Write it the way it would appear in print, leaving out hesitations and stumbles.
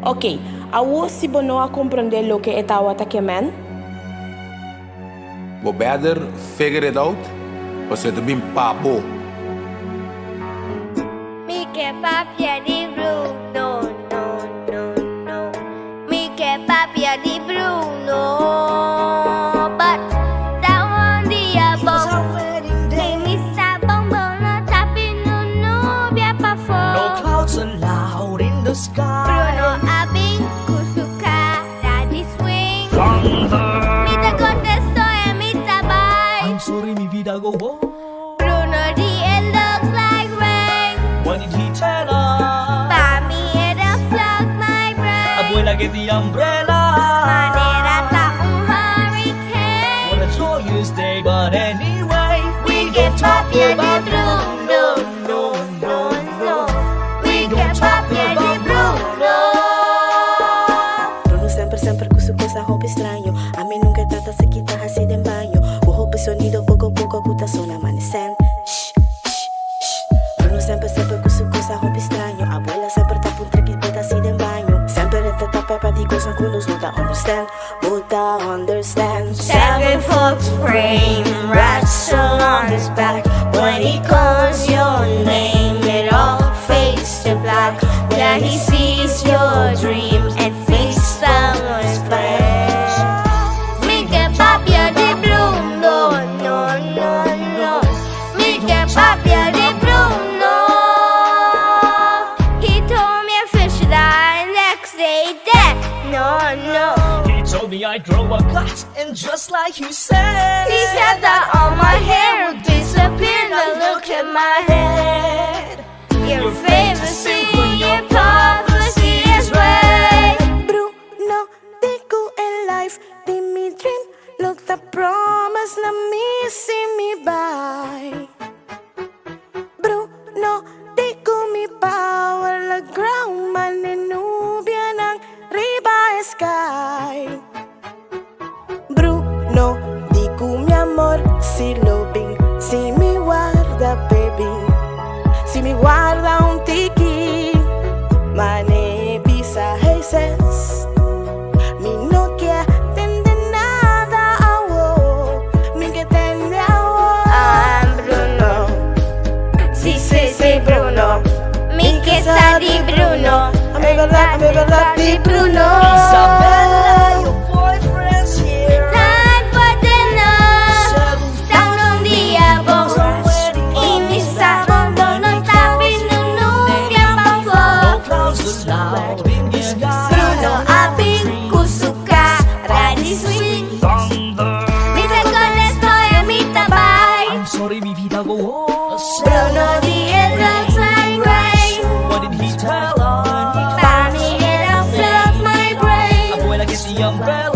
Ok, awo si Bruno a comprender lo que estaba takemen? We better figure it out. We zitten bij een pabo. Mi che papia di Bruno, no, no, no. Mi che papia di Bruno. But that one dia bom. Mi sa bom bom tapi no via pa fo. No clouds allowed in the sky. Bruno abing kusuka daddy swing. Thunder. Mi te contesto e mi tabay. I'm sorry, mi vida go on. Bruno di it looks like rain. What did he tell us? Pa mi it'll flood my brain. Abuela, get the umbrella. Manera ta un hurricane. What a joyous day, but anyway, We get papia di Bruno, no, no, no. We get papia di Bruno. Bruno sempre con su hobby extraño. A mí nunca trata se quita así de baño. Un hobby sonido poco puta zona amanecen. Shh, shh, shh. Bruno sempre con su hobby extraño. Abuela sempre tapa un tricky puta así de baño. Sempre te tapa pa di cosas que nos muda understand. 7 foot frame, rats on his back. When he calls your name, it all fades to black. Yeah, he sees your dreams and thinks someone's splash. Mi che papia di Bruno, no, no, no. Mi che papia di Bruno. He told me a fish died, next day dead. No, no. he told me I'd grow a gut, and just like you said, He said that all my hair would disappear. Now look at my head. Your favorite scene, your prophecy is way. Bruno, they go in life, they me dream. Look, the promise, na me see me by. Bruno, they go me power, la ground, man, nubia ng riba sky. Bruno, di ko mi amor, si lobing, si mi guarda, baby. Si mi guarda un tiki, mane bisa Jesus. Mi no quiere nada, awo, mi que tende awo. I'm Bruno. Sí, sí, sí, Bruno. Mi que sa di Bruno. A mi verdad, di Bruno. Isabella, your boyfriend's here. Time for dinner. Down on the elbow. Inisa, bono, tapi nunubia pa fo. No clouds allowed in the sky. Bruno abing kusuka radi swing. Thunder. Mi te contesto e mi tabay. I'm sorry, mi vida go on. Bruno di it looks like rain. What did he tell us? Pa mi it'll flood my brain. Abuela, get the umbrella.